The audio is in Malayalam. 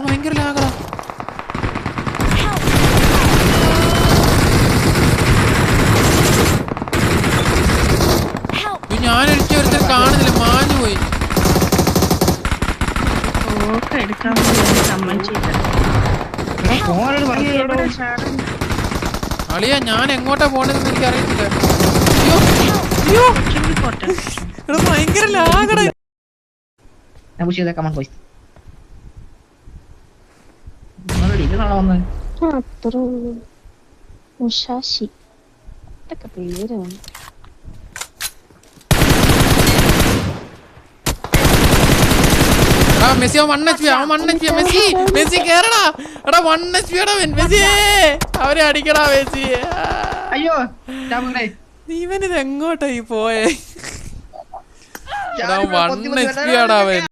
ഭയങ്കര ലാഗടാ. ഞാനൊരിക്കലും ഒരുത്തരം കാണുന്നില്ല, മാഞ്ഞു പോയി. അളിയാ ഞാൻ എങ്ങോട്ടാ പോണെന്ന് എനിക്ക് അറിയത്തില്ല. ഭയങ്കര ലാഗടാ. മെസ്സി അവൻ 1 HP, മെസ്സി മെസ്സി കേറടാ. എടാ 1 HP മെസ്സി, അവരെ അടിക്കടാ മെസ്സി. അയ്യോ ഇവനിത് എങ്ങോട്ടായി പോയേ? 1 HP അവൻ.